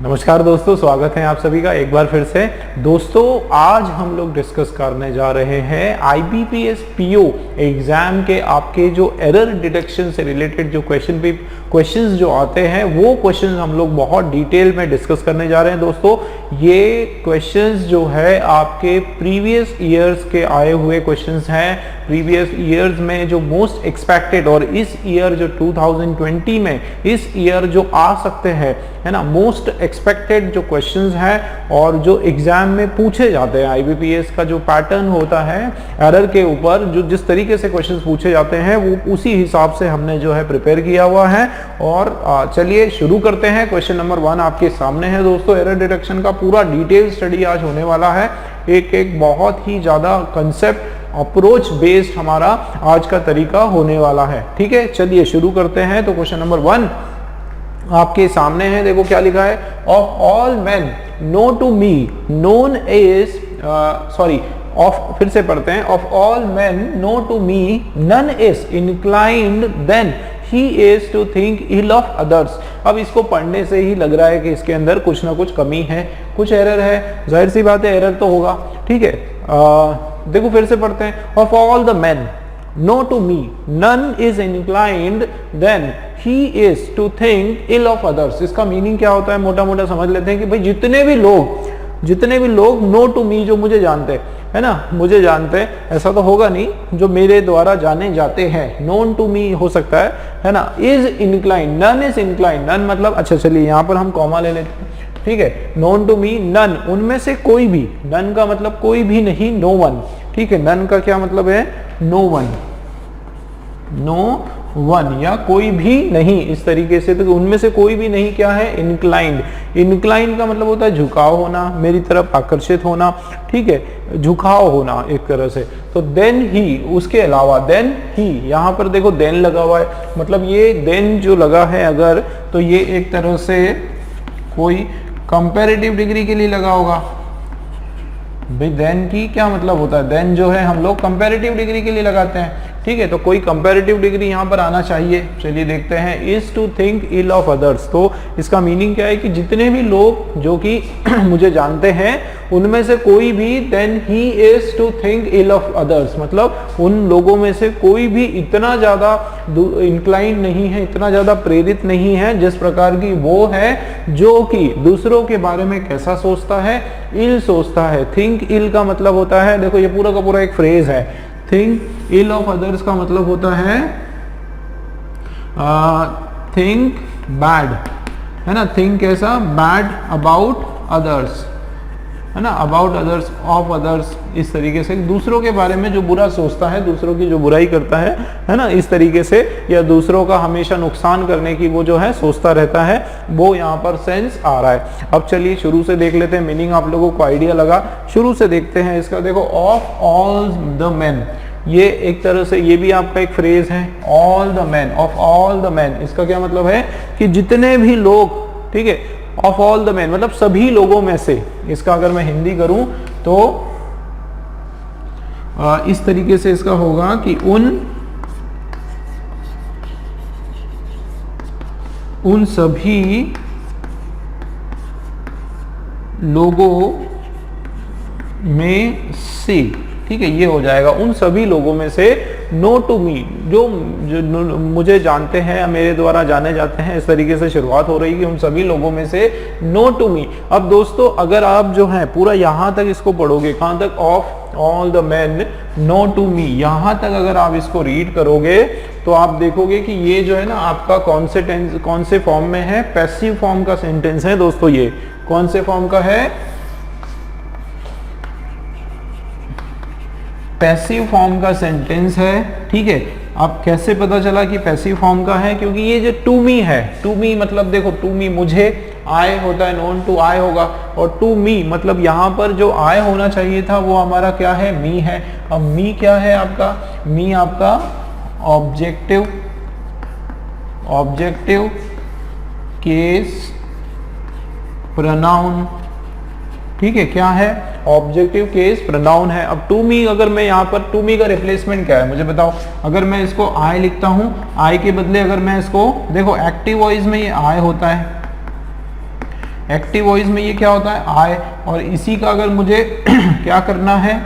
नमस्कार दोस्तों, स्वागत है आप सभी का एक बार फिर से। दोस्तों आज हम लोग डिस्कस करने जा रहे हैं आईबीपीएस पीओ एग्जाम के आपके जो एरर डिटेक्शन से रिलेटेड जो क्वेश्चंस जो आते हैं वो क्वेश्चंस हम लोग बहुत डिटेल में डिस्कस करने जा रहे हैं। दोस्तों ये क्वेश्चंस जो है आपके प्रीवियस ईयर्स के आए हुए क्वेश्चंस हैं। प्रीवियस ईयर्स में जो मोस्ट एक्सपेक्टेड और इस ईयर जो 2020 में इस ईयर जो आ सकते हैं, है ना, मोस्ट एक्सपेक्टेड जो क्वेश्चंस हैं और जो एग्जाम में पूछे जाते हैं। आईबीपीएस का जो पैटर्न होता है एरर के ऊपर, जो जिस तरीके से क्वेश्चंस पूछे जाते हैं वो उसी हिसाब से हमने जो है प्रिपेयर किया हुआ है। और चलिए शुरू करते हैं। क्वेश्चन नंबर 1 आपके सामने है दोस्तों। एरर डिटेक्शन का पूरा डिटेल स्टडी आज होने वाला है। एक बहुत ही ज्यादा कंसेप्ट अप्रोच बेस्ड हमारा आज का तरीका होने वाला है। ठीक है, चलिए शुरू करते हैं। तो क्वेश्चन नंबर 1 आपके सामने है, देखो क्या लिखा है। Of all man know to me known is फिर से पढ़ते हैं। Of all man know to me none is inclined than he is to think ill of others. अब इसको पढ़ने से ही लग रहा है कि इसके अंदर कुछ ना कुछ कमी है, कुछ एरर है। जाहिर सी बात है एरर तो होगा। ठीक है, देखो फिर से पढ़ते हैं। Of all the man know to me none is inclined than he is to think ill of others. इसका मीनिंग क्या होता है, मोटा मोटा समझ लेते हैं कि भाई जितने भी लोग नो टू मी, जो मुझे जानते है ना, मुझे जानते, ऐसा तो होगा नहीं, जो मेरे द्वारा जाने जाते हैं, नोन टू मी हो सकता है ना। Is incline, none is incline, none मतलब, अच्छा चलिए यहाँ पर हम कॉमा ले लेते हैं। ठीक है, नोन टू मी नन, उनमें से कोई भी, नन का मतलब कोई भी नहीं, नो वन। ठीक है, नन का क्या मतलब है, नो वन, नो वन या कोई भी नहीं, इस तरीके से। तो उनमें से कोई भी नहीं क्या है, इंक्लाइंड। इंक्लाइंड का मतलब होता है झुकाव होना, मेरी तरफ आकर्षित होना। ठीक है, झुकाव होना एक तरह से। तो देन ही, उसके अलावा, देन ही, यहाँ पर देखो देन लगा हुआ है, मतलब ये देन जो लगा है अगर, तो ये एक तरह से कोई कंपैरेटिव डिग्री के लिए लगा होगा। भाई देन की क्या मतलब होता है, देन जो है हम लोग कंपैरेटिव डिग्री के लिए लगाते हैं। ठीक है, तो कोई कंपैरेटिव डिग्री यहाँ पर आना चाहिए। चलिए देखते हैं। Is to think ill of others, तो इसका मीनिंग क्या है कि जितने भी लोग जो कि मुझे जानते हैं उनमें से कोई भी, than he is to think ill of others, मतलब उन लोगों में से कोई भी इतना ज्यादा इंक्लाइंड नहीं है, इतना ज्यादा प्रेरित नहीं है जिस प्रकार की वो है, जो कि दूसरों के बारे में कैसा सोचता है, इल सोचता है। थिंक इल का मतलब होता है, देखो ये पूरा का पूरा एक फ्रेज है। थिंक इल ऑफ अदर्स का मतलब होता है थिंक बैड, है ना। थिंक कैसा, बैड अबाउट अदर्स, है ना, अबाउट अदर्स, ऑफ अदर्स, इस तरीके से दूसरों के बारे में जो बुरा सोचता है, दूसरों की जो बुराई करता है ना, इस तरीके से, या दूसरों का हमेशा नुकसान करने की वो जो है सोचता रहता है, वो यहाँ पर सेंस आ रहा है। अब चलिए शुरू से देख लेते हैं, मीनिंग आप लोगों को आइडिया लगा, शुरू से देखते हैं इसका। देखो, ऑफ ऑल द मैन, ये एक तरह से ये भी आपका एक फ्रेज है। All the man, of all the man, इसका क्या मतलब है कि जितने भी लोग, ठीक है, ऑफ ऑल द मैन मतलब सभी लोगों में से। इसका अगर मैं हिंदी करूं तो इस तरीके से इसका होगा कि उन सभी लोगों में से, ठीक है, ये हो जाएगा उन सभी लोगों में से। नो टू मी, जो मुझे जानते हैं, मेरे द्वारा जाने जाते हैं, इस तरीके से शुरुआत हो रही है कि उन सभी लोगों में से नो टू मी। अब दोस्तों अगर आप जो है पूरा यहां तक इसको पढ़ोगे, कहां तक, of all the man know to me, यहां तक अगर आप इसको रीड करोगे तो आप देखोगे कि ये जो है ना आपका कौन से फॉर्म में है, पैसिव फॉर्म का सेंटेंस है दोस्तों। ये कौन से फॉर्म का है, पैसिव फॉर्म का सेंटेंस है। ठीक है, अब कैसे पता चला कि पैसिव फॉर्म का है, क्योंकि ये जो टू मी है, टू मी मतलब देखो, टू मी मुझे, आई होता है, नोन टू आई होगा, और टू मी मतलब यहाँ पर जो आई होना चाहिए था वो हमारा क्या है, मी है। अब मी क्या है आपका, मी आपका ऑब्जेक्टिव केस प्रोनाउन। ठीक है, क्या है, ऑब्जेक्टिव केस प्रोनाउन है। अब टू मी, अगर मैं यहाँ पर टू मी का रिप्लेसमेंट क्या है मुझे बताओ। अगर मैं इसको आई लिखता हूँ, आई के बदले अगर मैं इसको, देखो एक्टिव वॉइस में ये आई होता है, एक्टिव वॉइस में ये क्या होता है आई, और इसी का अगर मुझे क्या करना है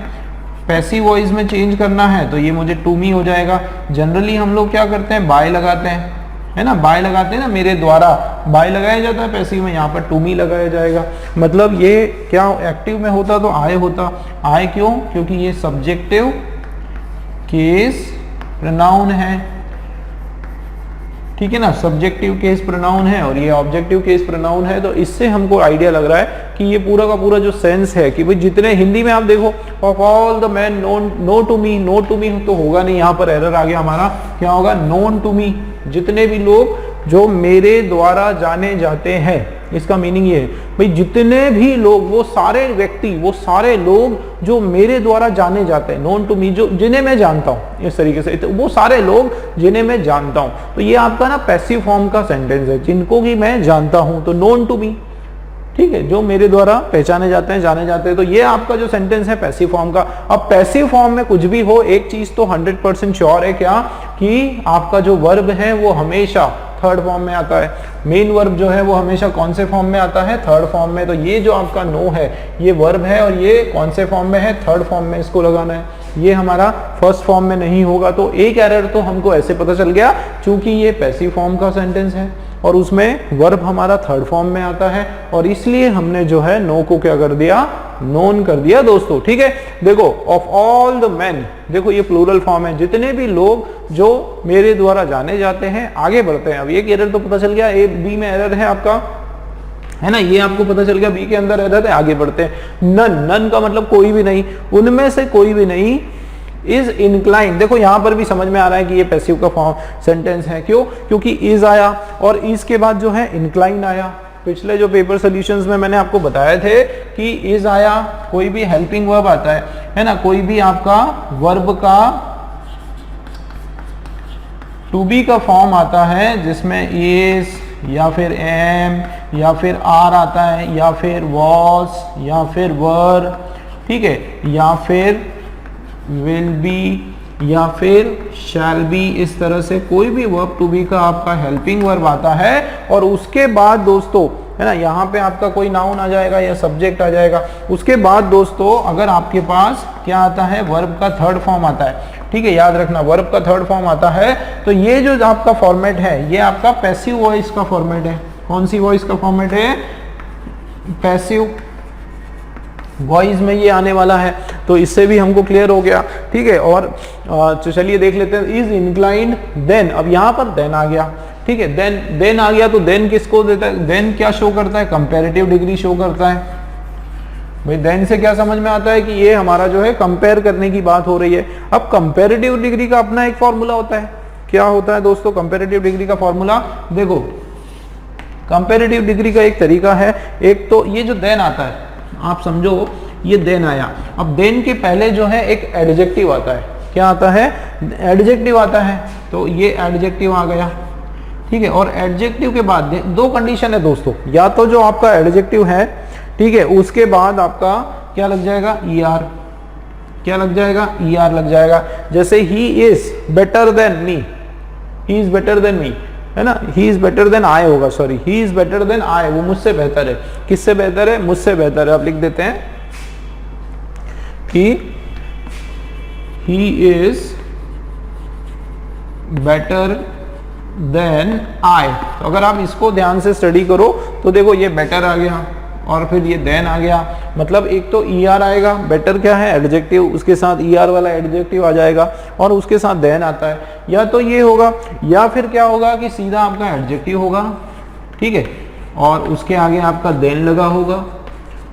पैसिव वॉइस में चेंज करना है तो ये मुझे टू मी हो जाएगा। जनरली हम लोग क्या करते हैं बाय लगाते हैं, है ना, बाय लगाते हैं ना, मेरे द्वारा बाय लगाया जाता है पैसिव में, यहाँ पर टू मी लगाया जाएगा। मतलब ये क्या एक्टिव में होता तो आय होता, आय क्यों, क्योंकि ये सब्जेक्टिव केस प्रोनाउन है, ठीक है ना, सब्जेक्टिव केस प्रोनाउन है और ये ऑब्जेक्टिव केस प्रोनाउन है। तो इससे हमको आइडिया लग रहा है कि ये पूरा का पूरा जो सेंस है कि भाई जितने हिंदी में आप देखो of all the man known know to me, know to me तो होगा नहीं, यहाँ पर एरर आ गया हमारा, क्या होगा नोन टू मी, जितने भी लोग जो मेरे द्वारा जाने जाते हैं। इसका मीनिंग ये है भाई जितने भी लोग, वो सारे व्यक्ति, वो सारे लोग जो मेरे द्वारा जाने जाते हैं, नोन टू मी, जो जिन्हें मैं जानता हूं, इस तरीके से, तो वो सारे लोग जिन्हें मैं जानता हूं। तो ये आपका ना पैसिव फॉर्म का सेंटेंस है, जिनको कि मैं जानता हूं, तो नोन टू मी, ठीक है, जो मेरे द्वारा पहचाने जाते हैं, जाने जाते हैं। तो ये आपका जो सेंटेंस है पैसिव फॉर्म का। अब पैसिव फॉर्म में कुछ भी हो, एक चीज तो 100% श्योर है, क्या, कि आपका जो वर्ब है वो हमेशा थर्ड फॉर्म में आता है। मेन वर्ब जो है वो हमेशा कौन से फॉर्म में आता है, थर्ड फॉर्म में। तो ये जो आपका नो है ये वर्ब है और ये कौन से फॉर्म में है, थर्ड फॉर्म में इसको लगाना है। ये हमारा फर्स्ट फॉर्म में नहीं होगा। तो एक एरर तो हमको ऐसे पता चल गया, चूंकि ये पैसिव फॉर्म का सेंटेंस है और उसमें वर्ब हमारा थर्ड फॉर्म में आता है, और इसलिए हमने जो है नो को क्या कर दिया, नोन कर दिया दोस्तों। ठीक है, देखो ऑफ ऑल द मैन, देखो ये प्लूरल फॉर्म है, जितने भी लोग जो मेरे द्वारा जाने जाते हैं। आगे बढ़ते हैं। अब एक एरर तो पता चल गया, ए बी में एरर है आपका, है ना, ये आपको पता चल गया, बी के अंदर एरर है। आगे बढ़ते हैं। नन, नन का मतलब कोई भी नहीं, उनमें से कोई भी नहीं इज इंक्लाइन। देखो यहां पर भी समझ में आ रहा है कि ये पैसिव का फॉर्म सेंटेंस है। क्यों, क्योंकि इज आया और इज के बाद जो है इंक्लाइन आया। पिछले जो पेपर सॉल्यूशंस में मैंने आपको बताए थे कि इज आया, कोई भी हेल्पिंग वर्ब आता है ना, कोई भी आपका वर्ब का टू बी का फॉर्म आता है जिसमें इज या फिर एम या फिर आर आता है या फिर वॉज या फिर वर, ठीक है, या फिर विल बी या फिर शैल बी। इस तरह से कोई भी वर्ब टू बी का आपका हेल्पिंग वर्ब आता है और उसके बाद दोस्तों, है ना, यहाँ पे आपका कोई नाउन आ जाएगा या सब्जेक्ट आ जाएगा। उसके बाद दोस्तों अगर आपके पास क्या आता है, वर्ब का थर्ड फॉर्म आता है। ठीक है, याद रखना वर्ब का थर्ड फॉर्म आता है। तो ये जो आपका फॉर्मेट है ये आपका पैसिव वॉइस का फॉर्मेट है। कौन सी वॉइस का फॉर्मेट है, पैसिव वॉइस में ये आने वाला है। तो इससे भी हमको क्लियर हो गया। ठीक है, और चलिए देख लेते हैं। इज इंक्लाइंड देन, अब यहाँ पर देन आ गया। ठीक है, देन आ गया तो देन किसको देता है, देन क्या शो करता है, कंपैरेटिव डिग्री शो करता है। भाई देन से क्या समझ में आता है कि ये हमारा जो है कंपेयर करने की बात हो रही है। अब कंपैरेटिव डिग्री का अपना एक फॉर्मूला होता है। क्या होता है दोस्तों कंपैरेटिव डिग्री का फॉर्मूला, देखो कंपैरेटिव डिग्री का एक तरीका है। एक तो ये जो देन आता है, आप समझो ये देन आया, अब देन के पहले जो है एक एडजेक्टिव आता है। क्या आता है, एडजेक्टिव आता है। तो ये एडजेक्टिव आ गया। ठीक है, और एडजेक्टिव के बाद दो कंडीशन है दोस्तों, या तो जो आपका एडजेक्टिव है, ठीक है, उसके बाद आपका क्या लग जाएगा, ईआर। क्या लग जाएगा, ईआर लग जाएगा। जैसे he is better than me, he is better than me, है ना, he is better than I होगा, sorry, he is better than I, वो मुझसे बेहतर है। किससे बेहतर है, मुझसे बेहतर है। आप लिख देते हैं कि he is better than I. तो अगर आप इसको ध्यान से स्टडी करो तो देखो ये बेटर आ गया और फिर ये देन आ गया। मतलब एक तो ईआर आएगा, बेटर क्या है एडजेक्टिव, उसके साथ ईआर वाला एडजेक्टिव आ जाएगा और उसके साथ देन आता है। या तो ये होगा या फिर क्या होगा कि सीधा आपका एडजेक्टिव होगा, ठीक है, और उसके आगे आपका देन लगा होगा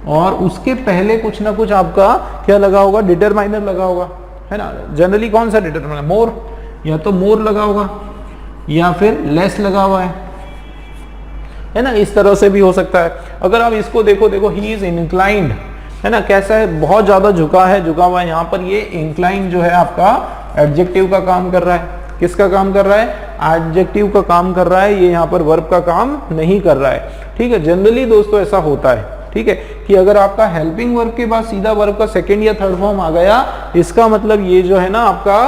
और उसके पहले कुछ ना कुछ आपका क्या लगा होगा, डिटरमाइनर लगा होगा, है ना। जनरली कौन सा डिटरमाइनर, मोर, या तो मोर लगा होगा या फिर लेस लगा हुआ है ना। इस तरह से भी हो सकता है। अगर आप इसको देखो, देखो ही इज इंक्लाइंड, है ना, कैसा है, बहुत ज्यादा झुका है, झुका हुआ है। यहाँ पर ये इंक्लाइंड जो है आपका एडजेक्टिव का काम कर रहा है। किसका काम कर रहा है, एडजेक्टिव का काम कर रहा है। ये यहाँ पर वर्ब का काम नहीं कर रहा है। ठीक है, जनरली दोस्तों ऐसा होता है, ठीक है, कि अगर आपका हेल्पिंग वर्ब के बाद सीधा वर्ब का सेकंड या थर्ड फॉर्म आ गया, इसका मतलब ये जो है ना आपका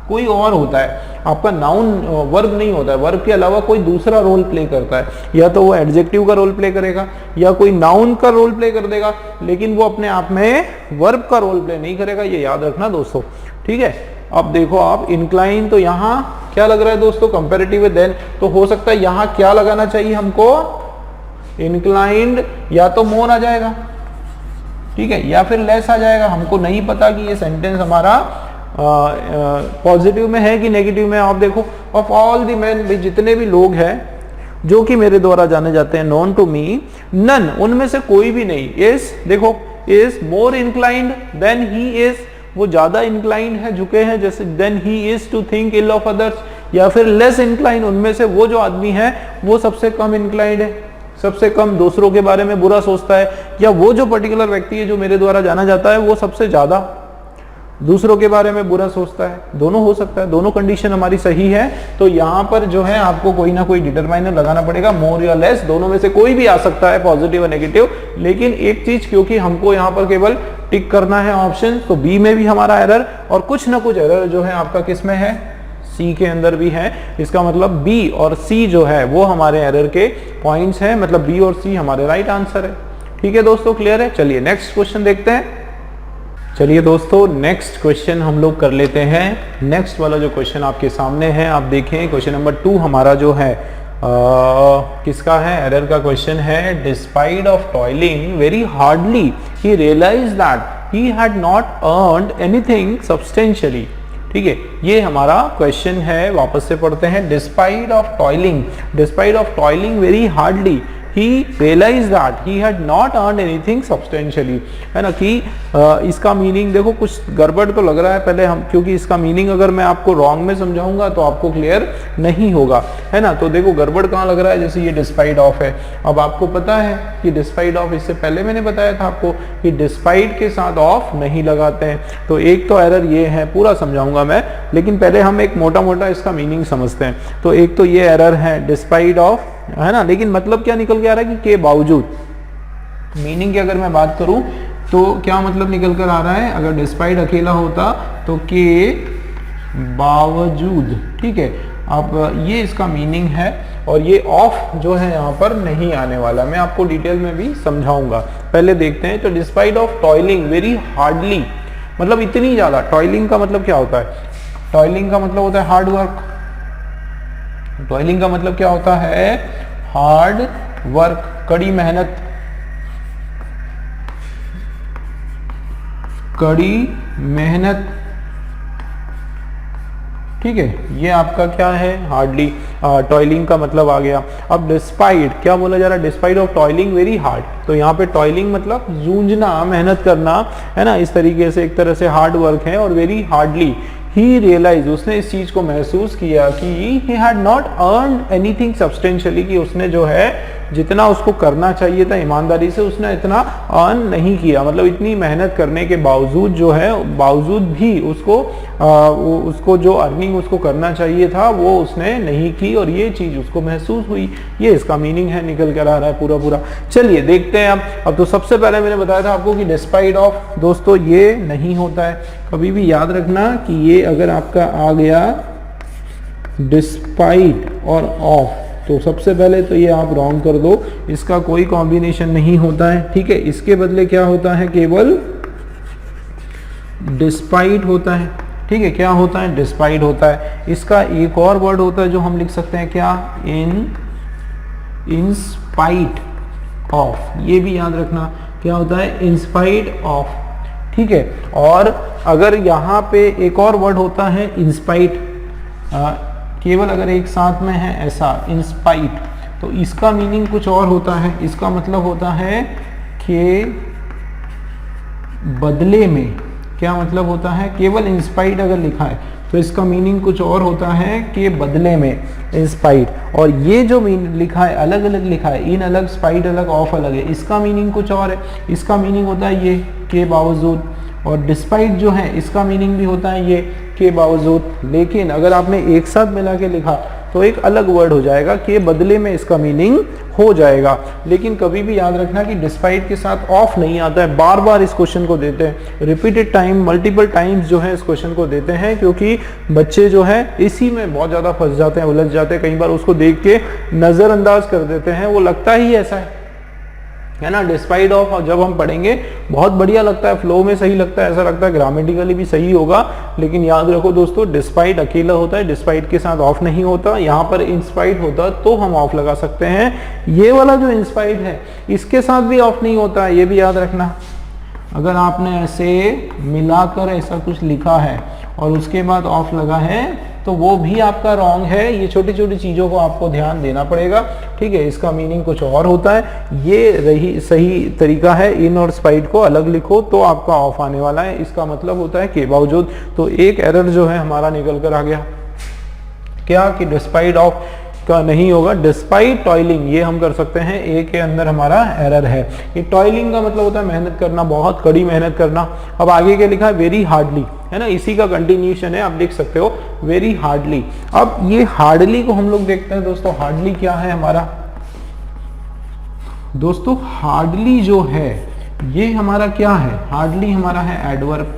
कोई और होता है, आपका नाउन वर्ब नहीं होता है, वर्ब के अलावा कोई दूसरा रोल प्ले करता है, या तो वो एडजेक्टिव का रोल प्ले करेगा या कोई नाउन का रोल प्ले कर देगा, लेकिन वो अपने आप में वर्ब का रोल प्ले नहीं करेगा, ये याद रखना दोस्तों, ठीक है। अब देखो आप इंक्लाइन, तो यहाँ क्या लग रहा है दोस्तों, कंपैरेटिव विद देन, तो हो सकता है यहाँ क्या लगाना चाहिए हमको, इंक्लाइंड, या तो मोर आ जाएगा, ठीक है, या फिर लेस आ जाएगा। हमको नहीं पता कि ये सेंटेंस हमारा पॉजिटिव में है कि नेगेटिव में। आप देखो, ऑफ ऑल द मैन, जितने भी लोग हैं जो कि मेरे द्वारा जाने जाते हैं, नोन टू मी, नन, उनमें से कोई भी नहीं, इज, देखो, is more inclined than he is, वो ज्यादा इंक्लाइंड है, झुके हैं, जैसे than he is to think ill of others, या फिर लेस इंक्लाइंड, उनमें से वो जो आदमी है वो सबसे कम इंक्लाइंड है, सबसे कम दूसरों के बारे में बुरा सोचता है, या वो जो पर्टिकुलर व्यक्ति है जो मेरे द्वारा जाना जाता है वो सबसे ज्यादा दूसरों के बारे में बुरा सोचता है। दोनों हो सकता है, दोनों कंडीशन हमारी सही है, तो यहाँ पर जो है आपको कोई ना कोई डिटरमाइनर लगाना पड़ेगा, मोर या लेस, दोनों में से कोई भी आ सकता है, पॉजिटिव और नेगेटिव। लेकिन एक चीज, क्योंकि हमको यहाँ पर केवल टिक करना है ऑप्शन, तो बी में भी हमारा एरर, और कुछ ना कुछ एरर जो है आपका किस में है, सी के अंदर भी है। इसका मतलब बी और सी जो है वो हमारे एरर के पॉइंट्स हैं, मतलब बी और सी हमारे राइट आंसर है। ठीक है दोस्तों, क्लियर है। चलिए नेक्स्ट क्वेश्चन देखते हैं। चलिए दोस्तों नेक्स्ट क्वेश्चन हम लोग कर लेते हैं। नेक्स्ट वाला जो क्वेश्चन आपके सामने है, आप देखें क्वेश्चन नंबर 2 हमारा जो है किसका है, एरर का क्वेश्चन है। Despite of toiling very hardly he realised that he had not earned anything substantially. ठीक है, ये हमारा क्वेश्चन है, वापस से पढ़ते हैं। Despite of toiling very hardly he realized that he had not earned anything substantially, है ना, कि इसका मीनिंग देखो कुछ गड़बड़ तो लग रहा है पहले हम, क्योंकि इसका मीनिंग अगर मैं आपको रॉन्ग में समझाऊंगा तो आपको क्लियर नहीं होगा, है ना। तो देखो गड़बड़ कहाँ लग रहा है, जैसे ये डिस्पाइट ऑफ है। अब आपको पता है कि डिस्पाइट ऑफ, इससे पहले मैंने बताया था आपको कि डिस्पाइट के साथ ऑफ नहीं लगाते हैं। तो एक तो एरर ये है, पूरा समझाऊंगा मैं, लेकिन पहले हम एक मोटा मोटा इसका मीनिंग समझते हैं। तो एक तो ये एरर है डिस्पाइट ऑफ, है ना, लेकिन मतलब क्या निकल के आ रहा है कि के बावजूद। मीनिंग की अगर मैं बात करूं तो क्या मतलब निकल कर आ रहा है, अगर डिस्पाइट अकेला होता तो के बावजूद। ठीक है, अब ये इसका मीनिंग है, और ये ऑफ जो है यहाँ पर नहीं आने वाला, मैं आपको डिटेल में भी समझाऊंगा। पहले देखते हैं। तो despite of toiling very hardly, मतलब इतनी ज्यादा। टॉयलिंग का मतलब क्या होता है, टॉयलिंग का मतलब होता है हार्ड वर्क। टॉयलिंग का मतलब क्या होता है, हार्ड वर्क, कड़ी मेहनत, कड़ी मेहनत। ठीक है, ये आपका क्या है, हार्डली टॉयलिंग का मतलब आ गया। अब डिस्पाइट क्या बोला जा रहा है, despite of toiling very hard. तो यहाँ पे टॉयलिंग मतलब जूझना, मेहनत करना, है ना, इस तरीके से एक तरह से हार्ड वर्क है। और वेरी हार्डली ही रियलाइज, उसने इस चीज को महसूस किया कि ही had not earned anything substantially, कि उसने जो है जितना उसको करना चाहिए था ईमानदारी से, उसने इतना अर्न नहीं किया। मतलब इतनी मेहनत करने के बावजूद जो है, बावजूद भी उसको जो अर्निंग उसको करना चाहिए था वो उसने नहीं की, और ये चीज उसको महसूस हुई। ये इसका मीनिंग है, निकल कर आ रहा है पूरा पूरा। चलिए देखते हैं अब तो सबसे पहले मैंने बताया था आपको कि डिस्पाइट ऑफ दोस्तों ये नहीं होता है। कभी भी याद रखना कि ये अगर आपका आ गया डिस्पाइट और ऑफ, तो सबसे पहले तो ये आप रॉन्ग कर दो, इसका कोई कॉम्बिनेशन नहीं होता है। ठीक है, इसके बदले क्या होता है, केवल डिस्पाइट होता है। ठीक है, क्या होता है, डिस्पाइट होता है। इसका एक और वर्ड होता है जो हम लिख सकते हैं, क्या, इन स्पाइट ऑफ। ये भी याद रखना क्या होता है, इन स्पाइट ऑफ। ठीक है, और अगर यहाँ पे एक और वर्ड होता है इंस्पाइट, केवल अगर एक साथ में है ऐसा, इंस्पाइट, तो इसका मीनिंग कुछ और होता है। इसका मतलब होता है कि बदले में, क्या मतलब होता है, केवल इंस्पाइट अगर लिखा है तो इसका मीनिंग कुछ और होता है कि बदले में, इंस्पाइट। और ये जो लिखा है अलग अलग लिखा है, इन अलग, स्पाइट अलग, ऑफ अलग है, इसका मीनिंग कुछ और है। इसका मीनिंग होता है ये के बावजूद, और डिस्पाइट जो है इसका मीनिंग भी होता है ये के बावजूद। लेकिन अगर आपने एक साथ मिला के लिखा तो एक अलग वर्ड हो जाएगा कि बदले में इसका मीनिंग हो जाएगा। लेकिन कभी भी याद रखना कि डिस्पाइट के साथ ऑफ नहीं आता है। बार बार इस क्वेश्चन को देते हैं, रिपीटेड टाइम, मल्टीपल टाइम्स जो है इस क्वेश्चन को देते हैं, क्योंकि बच्चे जो है इसी में बहुत ज़्यादा फंस जाते हैं, उलझ जाते हैं। कई बार उसको देख के नज़रअंदाज कर देते हैं, वो लगता ही ऐसा है ना। डिस्पाइट ऑफ जब हम पढ़ेंगे बहुत बढ़िया लगता है, फ्लो में सही लगता है, ऐसा लगता है ग्रामेटिकली भी सही होगा। लेकिन याद रखो दोस्तों, डिस्पाइट अकेला होता है, डिस्पाइट के साथ ऑफ नहीं होता। यहाँ पर इंस्पाइट होता तो हम ऑफ लगा सकते हैं। ये वाला जो इंस्पाइट है इसके साथ भी ऑफ नहीं होता है, ये भी याद रखना। अगर आपने ऐसे मिलाकर ऐसा कुछ लिखा है और उसके बाद ऑफ लगा है तो वो भी आपका रॉन्ग है। ये छोटी छोटी चीज़ों को आपको ध्यान देना पड़ेगा, ठीक है। इसका मीनिंग कुछ और होता है, ये रही सही तरीका है। इन और स्पाइट को अलग लिखो तो आपका ऑफ आने वाला है, इसका मतलब होता है के बावजूद। तो एक एरर जो है हमारा निकल कर आ गया, क्या कि डिस्पाइट ऑफ का नहीं होगा। डिस्पाइट टॉयलिंग ये हम कर सकते हैं, ए के अंदर हमारा एरर है। ये टॉयलिंग का मतलब होता है मेहनत करना, बहुत कड़ी मेहनत करना। अब आगे क्या लिखा है, वेरी हार्डली, है ना, इसी का कंटिन्यूशन है, आप देख सकते हो वेरी हार्डली। अब ये हार्डली को हम लोग देखते हैं दोस्तों, हार्डली क्या है हमारा दोस्तों। हार्डली जो है ये हमारा क्या है, हार्डली हमारा है एडवर्ब,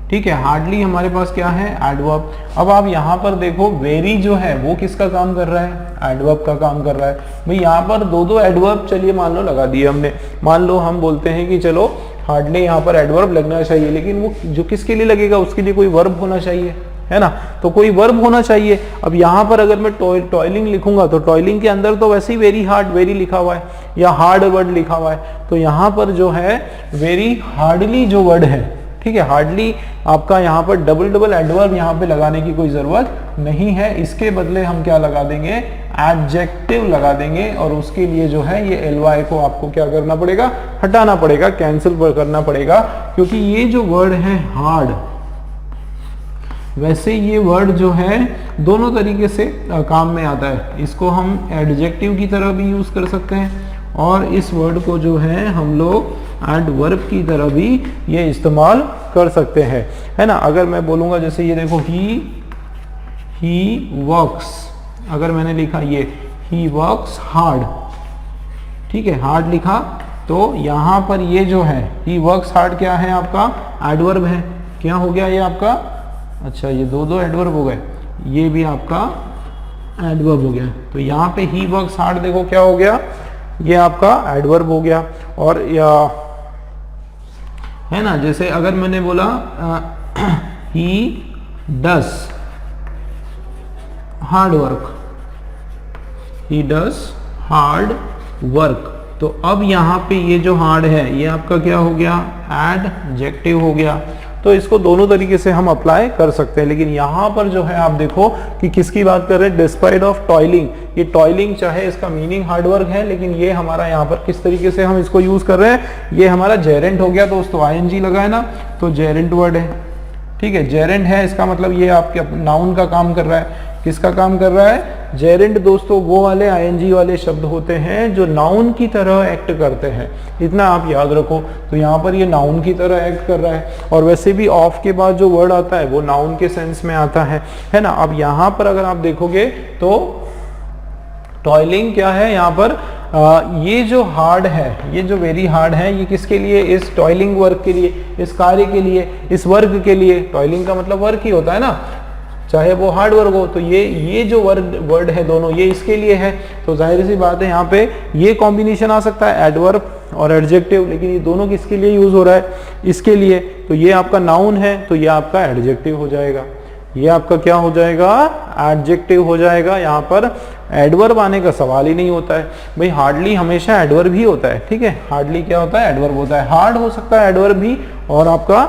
ठीक है। हार्डली हमारे पास क्या है, एडवर्ब। अब आप यहाँ पर देखो, वेरी जो है वो किसका काम कर रहा है, एडवर्ब का काम कर रहा है। भाई यहाँ पर दो एडवर्ब चलिए मान लो लगा दिए हमने। मान लो हम बोलते हैं कि चलो हार्डली यहाँ पर एडवर्ब लगना चाहिए, लेकिन वो जो किसके लिए लगेगा, उसके लिए कोई वर्ब होना चाहिए, है ना। तो कोई वर्ब होना चाहिए। अब यहाँ पर अगर मैं टॉयलिंग लिखूंगा तो टॉयलिंग के अंदर तो वैसे ही वेरी हार्ड, वेरी लिखा हुआ है या हार्ड वर्ड लिखा हुआ है। तो यहाँ पर जो है वेरी हार्डली जो वर्ड है, ठीक है, हार्डली आपका यहाँ पर डबल एडवर्ब यहाँ पे लगाने की कोई जरूरत नहीं है। इसके बदले हम क्या लगा देंगे, एडजेक्टिव लगा देंगे। और उसके लिए जो है ये ly को आपको क्या करना पड़ेगा, हटाना पड़ेगा, कैंसिल करना पड़ेगा। क्योंकि ये जो वर्ड है हार्ड, वैसे ये वर्ड जो है दोनों तरीके से काम में आता है। इसको हम एडजेक्टिव की तरह भी यूज कर सकते हैं और इस वर्ड को जो है हम लोग एडवर्ब की तरह भी ये इस्तेमाल कर सकते हैं, है ना। अगर मैं बोलूँगा जैसे ये देखो, ही वर्क्स, अगर मैंने लिखा ये ही वर्क्स हार्ड, ठीक है, हार्ड लिखा, तो यहाँ पर ये जो है ही वर्क्स हार्ड क्या है, आपका एडवर्ब है। क्या हो गया ये आपका, अच्छा ये दो एडवर्ब हो गए, ये भी आपका एडवर्ब हो गया। तो यहाँ पे ही वर्क्स हार्ड देखो क्या हो गया, ये आपका एडवर्ब हो गया। और या है ना, जैसे अगर मैंने बोला he does hard work, he does hard work, तो अब यहाँ पे ये जो हार्ड है ये आपका क्या हो गया, एडजेक्टिव हो गया। तो इसको दोनों तरीके से हम अप्लाई कर सकते हैं। लेकिन यहाँ पर जो है आप देखो कि किसकी बात कर रहे हैं, डिस्पाइट ऑफ टॉयलिंग। ये टॉयलिंग चाहे इसका मीनिंग हार्डवर्क है, लेकिन ये हमारा यहाँ पर किस तरीके से हम इसको यूज कर रहे हैं, ये हमारा जेरेंट हो गया दोस्तों। आईएनजी लगा है ना, तो जेरेंट वर्ड है, ठीक है, जेरेंट है। इसका मतलब ये आपके नाउन का काम कर रहा है। किसका काम कर रहा है, जेरेंट दोस्तों वो वाले आईएनजी वाले शब्द होते हैं जो नाउन की तरह एक्ट करते हैं, इतना आप याद रखो। तो यहाँ पर ये नाउन की तरह एक्ट कर रहा है। और वैसे भी ऑफ के बाद जो वर्ड आता है वो नाउन के सेंस में आता है ना। अब यहाँ पर अगर आप देखोगे तो टॉयलिंग क्या है यहाँ पर, ये जो हार्ड है, ये जो वेरी हार्ड है, ये किसके लिए, इस टॉयलिंग वर्क के लिए, इस कार्य के लिए, इस वर्क के लिए। टॉयलिंग का मतलब वर्क ही होता है ना, चाहे वो हार्ड वर्क हो। तो ये जो वर्ड है दोनों, ये इसके लिए है। तो जाहिर सी बात है यहाँ पे ये कॉम्बिनेशन आ सकता है, एडवर्ब और एडजेक्टिव। लेकिन ये दोनों किसके लिए यूज हो रहा है, इसके लिए। तो ये आपका नाउन है, तो ये आपका एडजेक्टिव हो जाएगा। ये आपका क्या हो जाएगा, एडजेक्टिव हो जाएगा। यहाँ पर एडवर्ब आने का सवाल ही नहीं होता है। भाई हार्डली हमेशा एडवर्ब ही होता है, ठीक है, हार्डली क्या होता है, एडवर्ब होता है। हार्ड हो सकता है एडवर्ब भी और आपका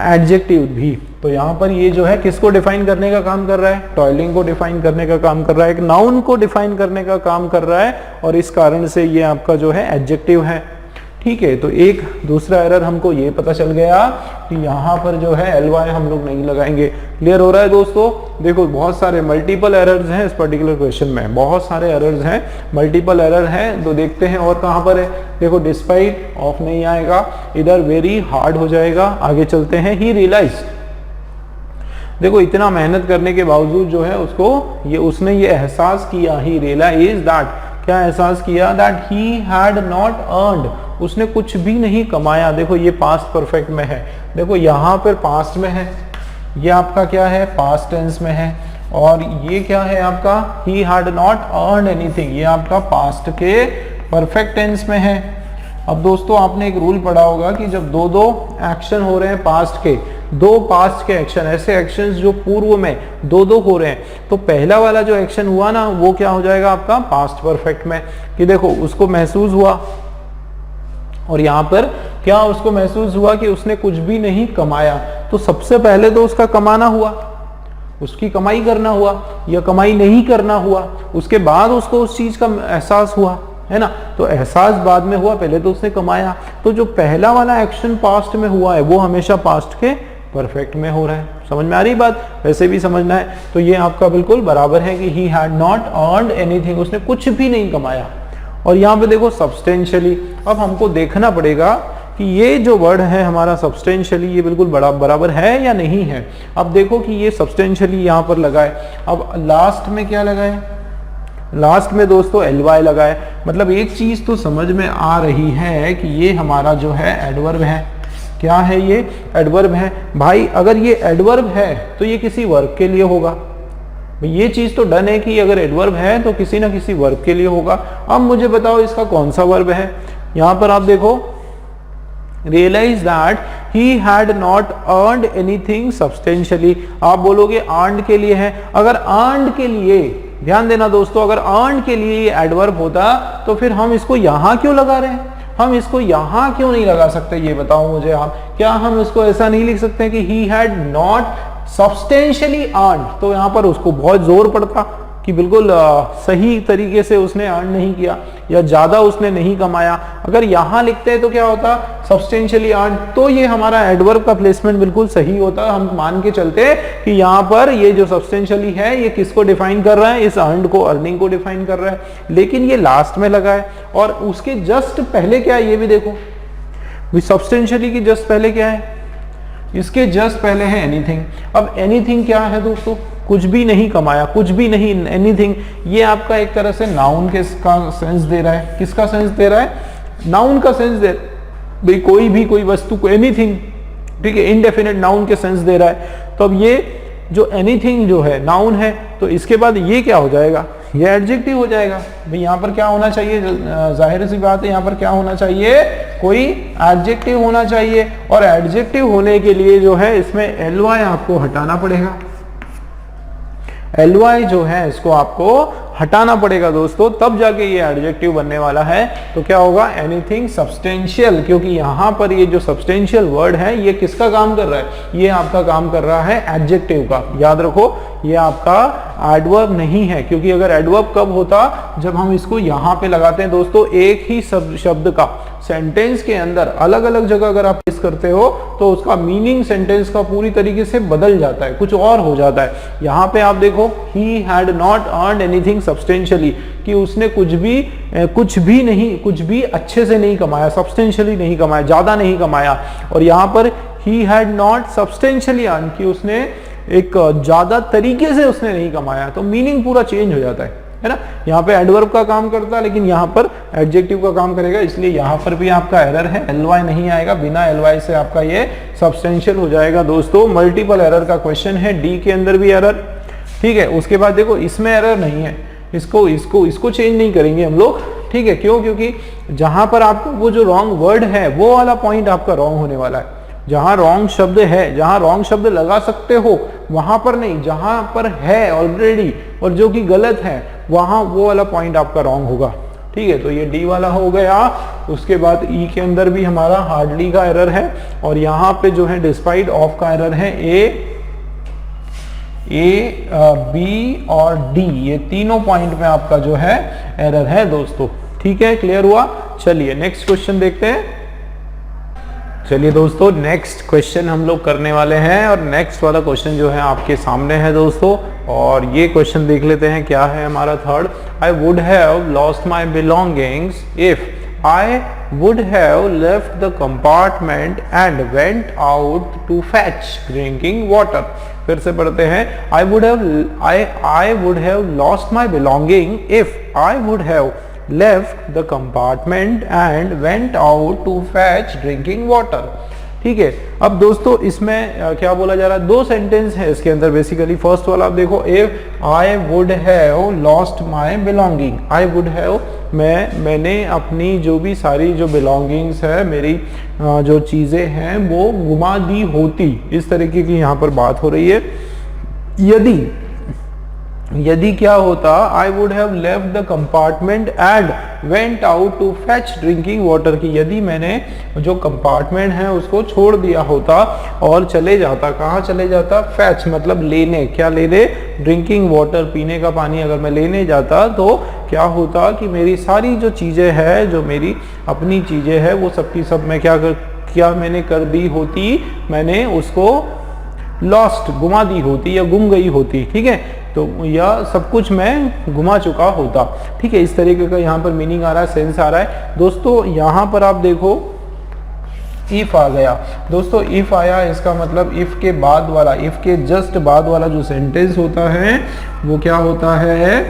एडजेक्टिव भी। तो यहाँ पर ये जो है किसको डिफाइन करने का काम कर रहा है, टॉयलिंग को डिफाइन करने का काम कर रहा है, एक नाउन को डिफाइन करने का काम कर रहा है। और इस कारण से ये आपका जो है एडजेक्टिव है, ठीक है। तो एक दूसरा एरर हमको ये पता चल गया कि यहाँ पर जो है ly हम लोग नहीं लगाएंगे। क्लियर हो रहा है दोस्तों। देखो बहुत सारे मल्टीपल एरर्स हैं इस पर्टिकुलर क्वेश्चन में, बहुत सारे एरर्स हैं, मल्टीपल एरर हैं। तो देखते हैं और कहाँ पर है। देखो डिस्पाइट ऑफ नहीं आएगा, इधर वेरी हार्ड हो जाएगा। आगे चलते हैं, ही रियलाइज्ड। देखो इतना मेहनत करने के बावजूद जो है उसको उसने ये एहसास किया, ही रियलाइज दैट, क्या एहसास किया, that he had not earned, उसने कुछ भी नहीं कमाया। देखो ये पास्ट परफेक्ट में है, देखो यहाँ पर पास्ट में है, ये आपका क्या है पास्ट टेंस में है, और ये क्या है आपका ही हैड नॉट अर्नड एनीथिंग, ये आपका पास्ट के परफेक्ट टेंस में है। अब दोस्तों आपने एक रूल पढ़ा होगा कि जब दो दो एक्शन हो रहे हैं पास्ट के, दो पास्ट के एक्शन, ऐसे एक्शंस जो पूर्व में दो दो हो रहे हैं, तो पहला वाला जो एक्शन हुआ ना वो क्या हो जाएगा आपका पास्ट परफेक्ट में, कि देखो उसको महसूस हुआ, और यहाँ पर क्या उसको महसूस हुआ कि उसने कुछ भी नहीं कमाया। तो सबसे पहले तो उसका कमाना हुआ, उसकी कमाई करना हुआ या कमाई नहीं करना हुआ, उसके बाद उसको उस चीज का एहसास हुआ, है ना। तो एहसास बाद में हुआ, पहले तो उसने कमाया। तो जो पहला वाला एक्शन पास्ट में हुआ है वो हमेशा पास्ट के परफेक्ट में हो रहा है। समझ में आ रही बात, वैसे भी समझना है। तो ये आपका बिल्कुल बराबर है कि ही हैड नॉट अर्नड एनीथिंग, उसने कुछ भी नहीं कमाया। और यहाँ पे देखो सब्सटेंशियली, अब हमको देखना पड़ेगा कि ये जो वर्ड है हमारा सब्सटेंशियली, ये बिल्कुल बराबर है या नहीं है। अब देखो कि ये सब्सटेंशियली यहाँ पर लगा है, अब लास्ट में क्या लगा है, लास्ट में दोस्तों ly लगा है। मतलब एक चीज तो समझ में आ रही है कि ये हमारा जो है एडवर्ब है। क्या है ये, एडवर्ब है। भाई अगर ये एडवर्ब है तो ये किसी वर्ब के लिए होगा, ये चीज तो डन है कि अगर एडवर्ब है तो किसी ना किसी वर्ब के लिए होगा। अब मुझे बताओ इसका कौन सा वर्ब है। यहां पर आप देखो, realise that he had not earned anything substantially, आप बोलोगे अर्नड के लिए है। अगर अर्नड के लिए, ध्यान देना दोस्तों, अगर अर्नड के लिए ये एडवर्ब होता तो फिर हम इसको यहां क्यों लगा रहे हैं, हम इसको यहां क्यों नहीं लगा सकते, ये बताओ मुझे आप। क्या हम इसको ऐसा नहीं लिख सकते कि ही हैड नॉट सब्सटेंशियली अर्न, तो यहां पर उसको बहुत जोर पड़ता कि बिल्कुल सही तरीके से उसने अर्न नहीं किया या ज्यादा उसने नहीं कमाया। अगर यहां लिखते हैं तो क्या होता, सब्सटेंशियली अर्न, तो ये हमारा एडवर्ब का प्लेसमेंट बिल्कुल सही होता। हम मान के चलते कि यहाँ पर ये जो सब्सटेंशियली है ये किसको डिफाइन कर रहा है, इस अर्न को, अर्निंग को डिफाइन कर रहा है। लेकिन ये लास्ट में लगा है, और उसके जस्ट पहले क्या है ये भी देखो, सब्सटेंशियली की जस्ट पहले क्या है, इसके जस्ट पहले है एनीथिंग। अब एनीथिंग क्या है दोस्तों, कुछ भी नहीं कमाया, कुछ भी नहीं, एनीथिंग। ये आपका एक तरह से नाउन का सेंस दे रहा है। किसका सेंस दे रहा है, नाउन का सेंस दे, भाई कोई भी कोई वस्तु को, एनीथिंग, ठीक है, इनडेफिनेट नाउन के सेंस दे रहा है। तो अब ये जो एनीथिंग जो है नाउन है, तो इसके बाद ये क्या हो जाएगा, ये एडजेक्टिव हो जाएगा। भाई यहाँ पर क्या होना चाहिए, जाहिर सी बात है यहाँ पर क्या होना चाहिए, कोई एडजेक्टिव होना चाहिए। और एडजेक्टिव होने के लिए जो है इसमें ly आपको हटाना पड़ेगा, ly जो है इसको आपको हटाना पड़ेगा दोस्तों, तब जाके ये एडजेक्टिव बनने वाला है। तो क्या होगा, एनीथिंग सब्सटेंशियल, क्योंकि यहाँ पर ये जो सब्सटेंशियल वर्ड है ये किसका काम कर रहा है, ये आपका काम कर रहा है एडजेक्टिव का। याद रखो ये आपका एडवर्ब नहीं है, क्योंकि अगर एडवर्ब कब होता, जब हम इसको यहाँ पे लगाते हैं दोस्तों, एक ही शब्द का सेंटेंस के अंदर अलग अलग जगह अगर आप यूज करते हो तो उसका मीनिंग सेंटेंस का पूरी तरीके से बदल जाता है, कुछ और हो जाता है। यहाँ पे आप देखो, ही had not earned anything substantially, कि उसने कुछ भी नहीं, कुछ भी अच्छे से नहीं कमाया, सब्सटेंशियली नहीं कमाया, ज्यादा नहीं कमाया। और यहाँ पर ही हैड नॉट सब्सटेंशियली अर्न, कि उसने एक ज्यादा तरीके से उसने नहीं कमाया, तो मीनिंग पूरा चेंज हो जाता है ना। यहाँ पे एडवर्ब का काम करता है, लेकिन यहाँ पर एडजेक्टिव का काम करेगा, इसलिए यहाँ पर भी आपका एरर है, ly नहीं आएगा, बिना ly से आपका ये सब्सटेंशियल हो जाएगा दोस्तों। मल्टीपल एरर का क्वेश्चन है, डी के अंदर भी एरर, ठीक है। उसके बाद देखो इसमें एरर नहीं है, इसको चेंज नहीं करेंगे हम लोग, ठीक है। क्यों, क्योंकि जहां पर आपको वो जो रॉन्ग वर्ड है वो वाला पॉइंट आपका रॉन्ग होने वाला है। जहां रॉन्ग शब्द है, जहां रॉन्ग शब्द लगा सकते हो वहां पर नहीं, जहां पर है ऑलरेडी और जो कि गलत है वहां वो वाला पॉइंट आपका रॉन्ग होगा, ठीक है। तो ये डी वाला हो गया। उसके बाद ई के अंदर भी हमारा हार्डली का एरर है, और यहाँ पे जो है डिस्पाइट ऑफ का एरर है। ए बी और डी, ये तीनों पॉइंट में आपका जो है एरर है दोस्तों, ठीक है। क्लियर हुआ, चलिए नेक्स्ट क्वेश्चन देखते हैं। चलिए दोस्तों नेक्स्ट क्वेश्चन हम लोग करने वाले हैं, और नेक्स्ट वाला क्वेश्चन जो है आपके सामने है दोस्तों। और ये क्वेश्चन देख लेते हैं क्या है हमारा third. I would have lost my belongings if I would have left the compartment and went out to fetch drinking water. फिर से पढ़ते हैं, I would have lost my belonging if I would have left the compartment and went out to fetch drinking water. ठीक है, अब दोस्तों इसमें क्या बोला जा रहा है, दो सेंटेंस है इसके अंदर बेसिकली। फर्स्ट वाला आप देखो, if I would have lost my belonging, I would have मैंने अपनी जो भी सारी जो बिलोंगिंग्स है, मेरी जो चीज़ें हैं वो गुमा दी होती, इस तरीके की यहाँ पर बात हो रही है। यदि क्या होता, I would have left the compartment and went out to fetch drinking water, की यदि मैंने जो कंपार्टमेंट है उसको छोड़ दिया होता और चले जाता, कहाँ चले जाता, फैच मतलब लेने, क्या लेने, ड्रिंकिंग वाटर, पीने का पानी अगर मैं लेने जाता तो क्या होता कि मेरी सारी जो चीज़ें हैं, जो मेरी अपनी चीज़ें हैं, वो सब की सब मैं क्या मैंने कर दी होती, मैंने उसको लॉस्ट गुमा दी होती या गुम गई होती। ठीक है, तो यह सब कुछ मैं गुमा चुका होता। ठीक है, इस तरीके का यहाँ पर मीनिंग आ रहा है, सेंस आ रहा है। दोस्तों यहाँ पर आप देखो इफ आ गया। दोस्तों इफ आया, इसका मतलब इफ के बाद वाला, इफ के जस्ट बाद वाला जो सेंटेंस होता है वो क्या होता है,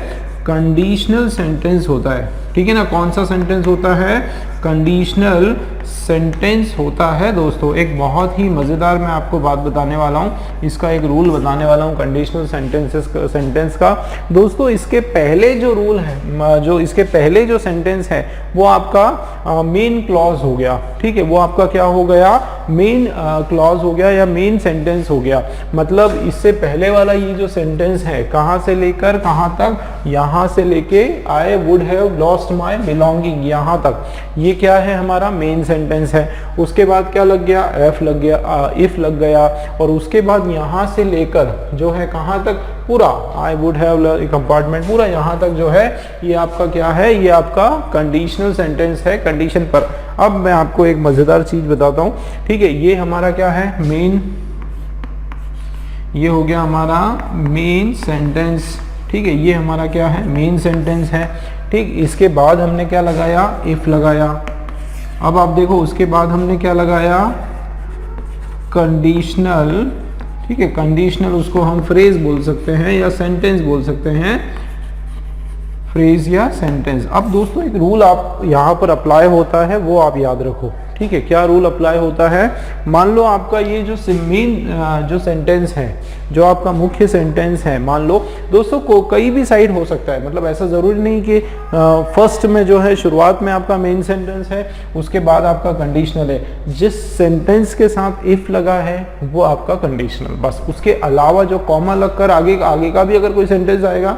कंडीशनल सेंटेंस होता है। ठीक है ना, कौन सा सेंटेंस होता है, कंडीशनल सेंटेंस होता है। दोस्तों एक बहुत ही मज़ेदार मैं आपको बात बताने वाला हूँ, इसका एक रूल बताने वाला हूँ कंडीशनल सेंटेंस का। दोस्तों इसके पहले जो रूल है, जो इसके पहले जो सेंटेंस है वो आपका मेन क्लॉज हो गया। ठीक है, वो आपका क्या हो गया, मेन क्लॉज हो गया या मेन सेंटेंस हो गया। मतलब इससे पहले वाला ये जो सेंटेंस है, कहाँ से लेकर कहाँ तक, यहाँ से लेके आई would have lost my belonging यहाँ तक, ये क्या है, हमारा मेन सेंटेंस है। उसके बाद क्या लग गया, एफ लग गया, इफ लग गया, और उसके बाद यहाँ से लेकर जो है कहाँ तक, पूरा आई वुड हैव कंपार्टमेंट पूरा यहाँ तक जो है ये आपका क्या है, ये आपका कंडीशनल सेंटेंस है, कंडीशन पर। अब मैं आपको एक मजेदार चीज बताता हूँ। ठीक है, ये हमारा क्या है, मेन, ये हो गया हमारा मेन सेंटेंस। ठीक है, ये हमारा क्या है, मेन सेंटेंस है। ठीक, इसके बाद हमने क्या लगाया, इफ लगाया। अब आप देखो उसके बाद हमने क्या लगाया, कंडीशनल। ठीक है, कंडीशनल उसको हम फ्रेज बोल सकते हैं या सेंटेंस बोल सकते हैं, फ्रेज या सेंटेंस। अब दोस्तों एक रूल आप यहाँ पर अप्लाई होता है वो आप याद रखो। ठीक है, क्या रूल अप्लाई होता है, मान लो आपका ये जो मेन जो सेंटेंस है, जो आपका मुख्य सेंटेंस है, मान लो दोस्तों को कई भी साइड हो सकता है, मतलब ऐसा ज़रूरी नहीं कि फर्स्ट में जो है शुरुआत में आपका मेन सेंटेंस है, उसके बाद आपका कंडीशनल है। जिस सेंटेंस के साथ इफ लगा है वो आपका कंडीशनल, बस उसके अलावा जो कॉमा लगकर आगे का भी अगर कोई सेंटेंस आएगा,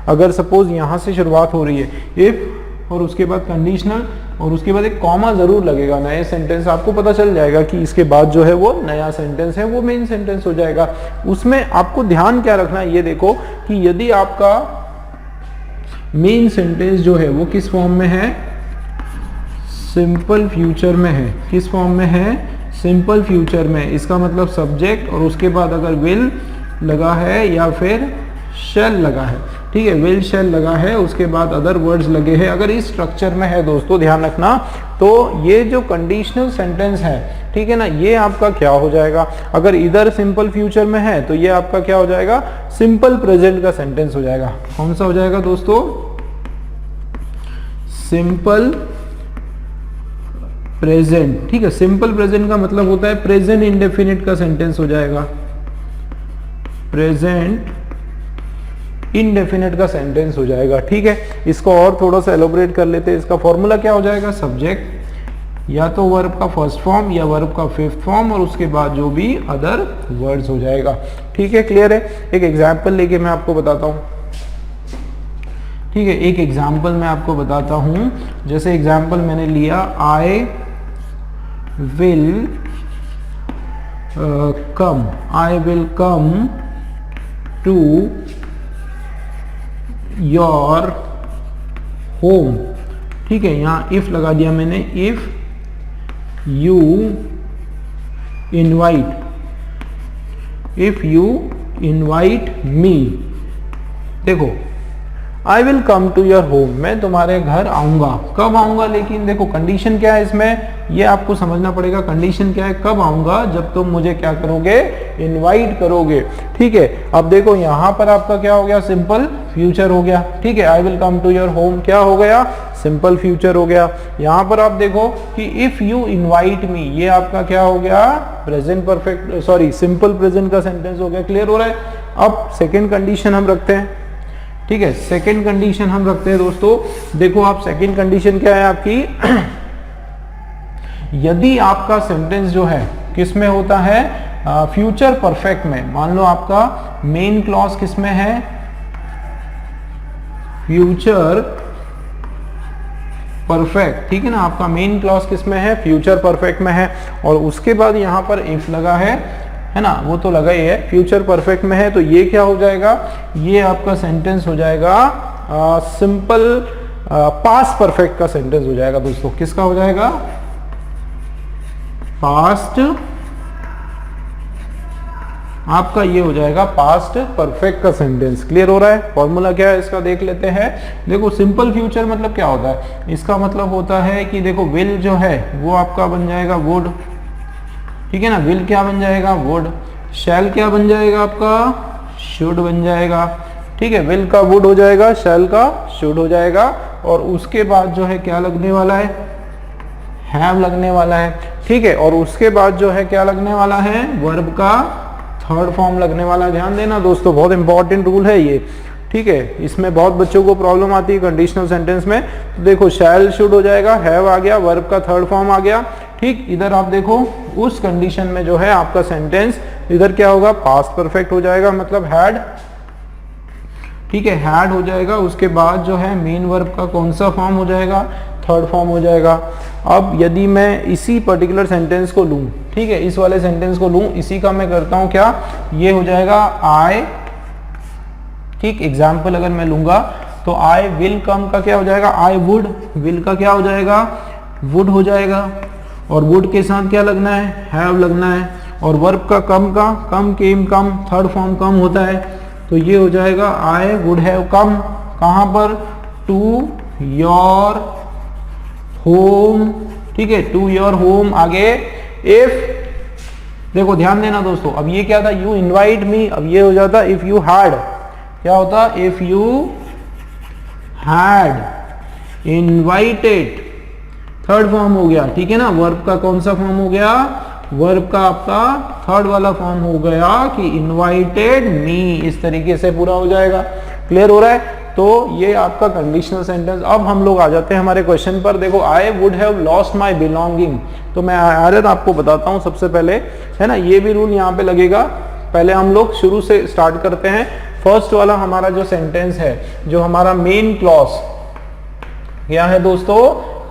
अगर सपोज यहाँ से शुरुआत हो रही है इफ और उसके बाद कंडीशनल और उसके बाद एक कॉमा जरूर लगेगा, नए सेंटेंस आपको पता चल जाएगा कि इसके बाद जो है वो नया सेंटेंस है, वो मेन सेंटेंस हो जाएगा। उसमें आपको ध्यान क्या रखना है, ये देखो कि यदि आपका मेन सेंटेंस जो है वो किस फॉर्म में है, सिंपल फ्यूचर में है। किस फॉर्म में है, सिंपल फ्यूचर में। इसका मतलब सब्जेक्ट और उसके बाद अगर विल लगा है या फिर शेल लगा है। ठीक है, विल शेल लगा है, उसके बाद अदर वर्ड्स लगे हैं, अगर इस स्ट्रक्चर में है दोस्तों ध्यान रखना, तो ये जो कंडीशनल सेंटेंस है, ठीक है ना, ये आपका क्या हो जाएगा, अगर इधर सिंपल फ्यूचर में है तो ये आपका क्या हो जाएगा, सिंपल प्रेजेंट का सेंटेंस हो जाएगा। कौन सा हो जाएगा दोस्तों, सिंपल प्रेजेंट। ठीक है, सिंपल प्रेजेंट का मतलब होता है प्रेजेंट इंडेफिनिट का सेंटेंस हो जाएगा, प्रेजेंट इनडेफिनेट का सेंटेंस हो जाएगा। ठीक है, इसको और थोड़ा सा एलोबरेट कर लेते हैं। इसका फॉर्मूला क्या हो जाएगा, सब्जेक्ट या तो वर्ब का फर्स्ट फॉर्म या वर्ब का फिफ्थ फॉर्म और उसके बाद जो भी अदर वर्ड्स हो जाएगा। ठीक है, क्लियर है। एक एग्जांपल लेके मैं आपको बताता हूँ। ठीक है, एक एग्जांपल मैं आपको बताता हूँ। जैसे एग्जांपल मैंने लिया, I will come, I will come to your home. ठीक है, यहाँ इफ लगा दिया मैंने, if you invite, if you invite me. देखो I will come to your home, मैं तुम्हारे घर आऊंगा। कब आऊंगा, लेकिन देखो कंडीशन क्या है इसमें, ये आपको समझना पड़ेगा। कंडीशन क्या है, कब आऊंगा, जब तुम मुझे क्या करोगे, इनवाइट करोगे। ठीक है, अब देखो यहाँ पर आपका क्या हो गया, सिंपल फ्यूचर हो गया। ठीक है, I will come to your home क्या हो गया, सिंपल फ्यूचर हो गया। यहाँ पर आप देखो कि इफ यू इनवाइट मी, ये आपका क्या हो गया, present perfect, sorry simple present का सेंटेंस हो गया। क्लियर हो रहा है। अब सेकेंड कंडीशन हम रखते हैं। ठीक है, सेकेंड कंडीशन हम रखते हैं दोस्तों। देखो आप सेकेंड कंडीशन क्या है आपकी, यदि आपका सेंटेंस जो है किस में होता है, फ्यूचर परफेक्ट में। मान लो आपका मेन क्लॉज किस में है, फ्यूचर परफेक्ट। ठीक है ना, आपका मेन क्लॉज किस में है, फ्यूचर परफेक्ट में है। और उसके बाद यहाँ पर इफ लगा है ना, वो तो लगा ही है, फ्यूचर परफेक्ट में है। तो ये क्या हो जाएगा, ये आपका सेंटेंस हो जाएगा सिंपल पास्ट परफेक्ट का सेंटेंस हो जाएगा दोस्तों। किसका हो जाएगा, पास्ट, आपका ये हो जाएगा पास्ट परफेक्ट का सेंटेंस। क्लियर हो रहा है। फॉर्मूला क्या है इसका देख लेते हैं। देखो सिंपल फ्यूचर मतलब क्या होता है, इसका मतलब होता है कि देखो विल जो है वो आपका बन जाएगा वुड। ठीक है ना, विल क्या बन जाएगा, वुड। शैल क्या बन जाएगा आपका, शुड बन जाएगा। ठीक है, विल का वुड हो जाएगा, शैल का शुड हो जाएगा। और उसके बाद जो है क्या लगने वाला है, हैव लगने वाला है। ठीक है, और उसके बाद जो है क्या लगने वाला है, वर्ब का थर्ड फॉर्म लगने वाला। ध्यान देना दोस्तों, बहुत इंपॉर्टेंट रूल है ये। ठीक है, इसमें बहुत बच्चों को प्रॉब्लम आती है कंडीशनल सेंटेंस में। तो देखो शैल शुड हो जाएगा, हैव आ गया, वर्ब का थर्ड फॉर्म आ गया। ठीक, इधर आप देखो उस कंडीशन में जो है आपका सेंटेंस इधर क्या होगा, पास्ट परफेक्ट हो जाएगा, मतलब हैड। ठीक है, हैड हो जाएगा। उसके बाद जो है मेन वर्ब का कौन सा फॉर्म हो जाएगा, थर्ड फॉर्म हो जाएगा। अब यदि मैं इसी पर्टिकुलर सेंटेंस को लूं, ठीक है, इस वाले सेंटेंस को लूं, इसी का मैं करता हूं क्या, ये हो जाएगा आई। ठीक, एग्जाम्पल अगर मैं लूंगा तो आई विल कम का क्या हो जाएगा, आई वुड। विल का क्या हो जाएगा, वुड हो जाएगा। और वुड के साथ क्या लगना है, हैव लगना है। और वर्ब का कम केम कम, थर्ड फॉर्म कम होता है। तो ये हो जाएगा आई वुड हैव कम, कहां पर, टू योर होम। ठीक है, टू योर होम। आगे इफ, देखो ध्यान देना दोस्तों, अब ये क्या था, यू इनवाइट मी, अब ये हो जाता इफ यू हैड, क्या होता, if you had invited, third form हो गया। ठीक है ना, वर्ब का कौन सा फॉर्म हो गया, वर्ब का आपका थर्ड वाला फॉर्म हो गया कि इनवाइटेड मी। इस तरीके से पूरा हो जाएगा। क्लियर हो रहा है। तो ये आपका कंडीशनल सेंटेंस। अब हम लोग आ जाते हैं हमारे क्वेश्चन पर। देखो आई would have lost my belonging, तो मैं आर्यन आपको बताता हूं सबसे पहले, है ना, ये भी रूल यहाँ पे लगेगा। पहले हम लोग शुरू से स्टार्ट करते हैं। फर्स्ट वाला हमारा जो सेंटेंस है, जो हमारा मेन क्लॉज क्या है दोस्तों,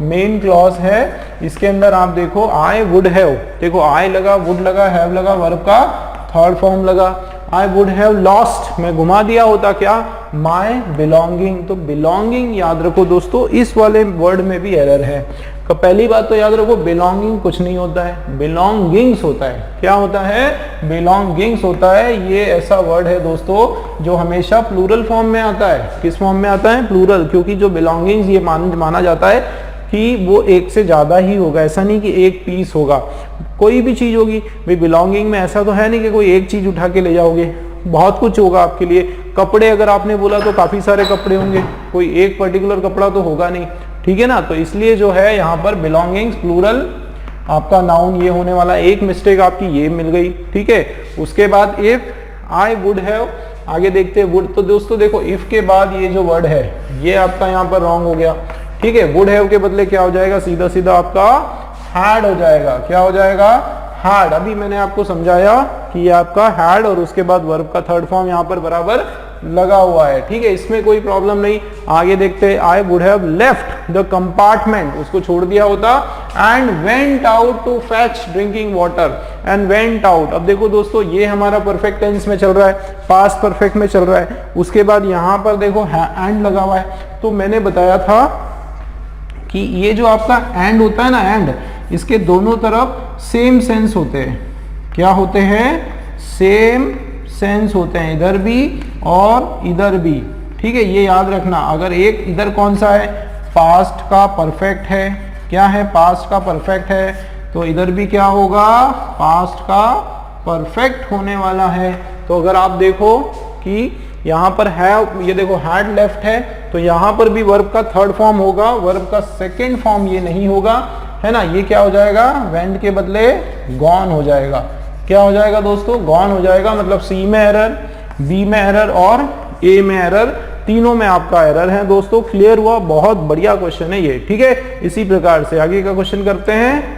मेन क्लॉज है। इसके अंदर आप देखो आई वुड हैव, देखो आई लगा, वुड लगा, हैव लगा, वर्ब का थर्ड फॉर्म लगा। आई वुड हैव लॉस्ट, मैं घुमा दिया होता क्या, माई बिलोंगिंग। तो बिलोंगिंग याद रखो दोस्तों, इस वाले वर्ड में भी एरर है। पहली बात तो याद रखो, बिलोंगिंग कुछ नहीं होता है, बिलोंगिंग्स होता है। क्या होता है, बिलोंगिंग्स होता है। ये ऐसा वर्ड है दोस्तों जो हमेशा प्लूरल फॉर्म में आता है। किस फॉर्म में आता है, प्लूरल, क्योंकि जो बिलोंगिंग्स ये माना जाता है कि वो एक से ज्यादा ही होगा। ऐसा नहीं कि एक पीस होगा, कोई भी चीज होगी भाई बिलोंगिंग में। ऐसा तो है नहीं कि कोई एक चीज उठा के ले जाओगे, बहुत कुछ होगा आपके लिए। कपड़े अगर आपने बोला तो काफी सारे कपड़े होंगे, कोई एक पर्टिकुलर कपड़ा तो होगा नहीं। ठीक है ना, तो इसलिए जो है यहाँ पर बिलोंगिंग्स प्लूरल आपका नाउन ये होने वाला। एक मिस्टेक आपकी ये मिल गई। ठीक है, उसके बाद इफ आई वुड हैव, आगे देखते हैं वुड। तो दोस्तों देखो इफ के बाद ये जो वर्ड है ये आपका यहाँ पर रॉन्ग हो गया। ठीक है, वुड हैव के बदले क्या हो जाएगा, सीधा सीधा आपका हैड हो जाएगा। क्या हो जाएगा, हैड। अभी मैंने आपको समझाया कि ये आपका हैड और उसके बाद वर्ब का थर्ड फॉर्म यहाँ पर बराबर लगा हुआ है। ठीक है, इसमें कोई प्रॉब्लम नहीं। आगे देखते हैं, I would have left the compartment, उसको छोड़ दिया होता, and went out to fetch drinking water, and went out. अब देखो दोस्तों ये हमारा परफेक्ट टेंस में चल रहा है, पास्ट परफेक्ट में चल रहा है। उसके बाद यहाँ पर देखो एंड लगा हुआ है। तो मैंने बताया था कि ये जो आपका एंड होता है ना, एंड, इसके दोनों तरफ सेम सेंस होते हैं। क्या होते हैं, सेम सेंस होते हैं, इधर भी और इधर भी। ठीक है, ये याद रखना। अगर एक इधर कौन सा है, पास्ट का परफेक्ट है, क्या है, पास्ट का परफेक्ट है, तो इधर भी क्या होगा, पास्ट का परफेक्ट होने वाला है। तो अगर आप देखो कि यहाँ पर है, ये देखो हैड लेफ्ट है, तो यहाँ पर भी वर्ब का थर्ड फॉर्म होगा, वर्ब का सेकंड फॉर्म ये नहीं होगा, है ना। ये क्या हो जाएगा, वेंट के बदले गॉन हो जाएगा। क्या हो जाएगा दोस्तों, गॉन हो जाएगा। मतलब सी में एरर, बी में एरर और ए में एरर, तीनों में आपका एरर है दोस्तों। क्लियर हुआ, बहुत बढ़िया क्वेश्चन है ये, ठीक है। इसी प्रकार से आगे का क्वेश्चन करते हैं।